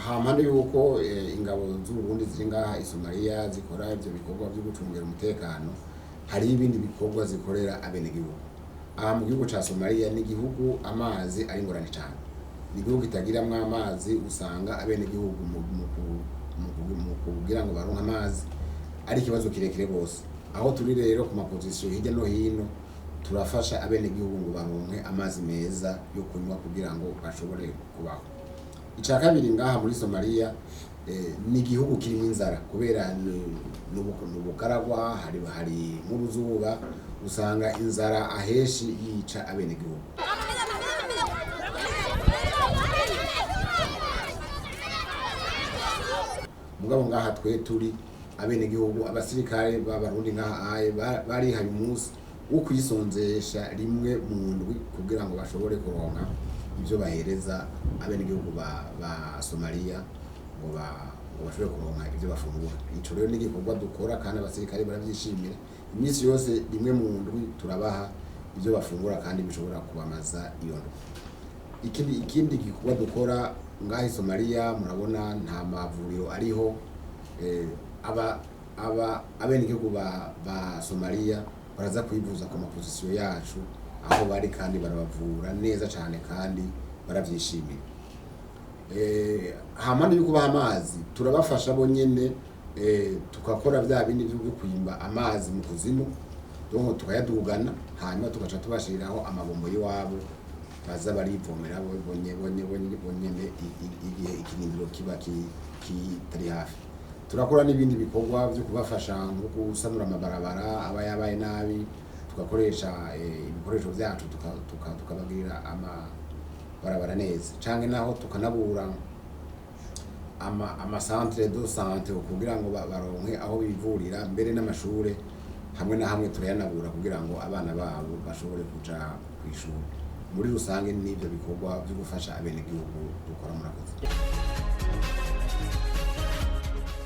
hampande yuko ingabo z'Uburundi ziri ngaha i Somaliya zikora ivyo bikorwa byo gucungira umutekano, hari ibindi bikorwa zikorera abenegihugu. Aha mu gihugu ca Somaliya ni igihugu amazi ari ngorane cyane, ni igihugu kitagiramwo amazi, usanga abenegihugu mu kugira ngo baronke amazi ari ikibazo kirekire gose. Aho turi rero ku mapozisiyo hirya no hino turafasha abenegihugu ngo baronke amazi meza yo kunywa kugira ngo bashobore kubaho. Ica kabiri ngaha muri Somaliya ni igihugu kirimo inzara kubera n'ubugaragwa, hari nk'uruzuba, usanga inzara aheshi yica abenegihugu. Mugabo ngaha twe turi abenegihugu, abasirikare b'Abarundi ngaha barihaye umunsi wo kwisonzesha rimwe mu ndwi kugira ngo bashobore kuronka ivyo bahereza abenegihugu ba Somaliya ngo bashobore kuronka ivyo bafungura. Ico rero ni igikorwa dukora kandi abasirikare baravyishimira. Imisi yose rimwe mu ndwi turabaha ivyo bafungura kandi bishobora kubamaza iyo ndwi. Ikindi gikorwa dukora ngaha i Somaliya, murabona nta mavuriro ariho, abenegihugu ba Somaliya baraza kwivuza ku mapozisiyo yacu aho bari kandi barabavura neza cyane kandi baravyishimira. Hampande yuko baha amazi turabafasha bo nyene, tukakora vya bindi byo kwimba amazi mu kuzimu, donc tukayadugana hanyuma tugaca tubashiriraho amabombo y'iwabo baza barivomera bonyene igihe ikinindiro kiba kitari hafi. Turakora n'ibindi bikorwa byo kubafasha nko gusanura amabarabara aba yabaye nabi, tugakoresha ibikoresho vyacu tukabagirira amabarabara neza, canke naho tukanabura ama centre de santé kugira ngo baronke aho bivurira, mbere n'amashure hamwe na hamwe turayanabura kugira ngo abana babo bashobore kuja kw'ishuri. Muri rusange n'ivyo bikorwa byo gufasha abenegihugu dukora murakoze.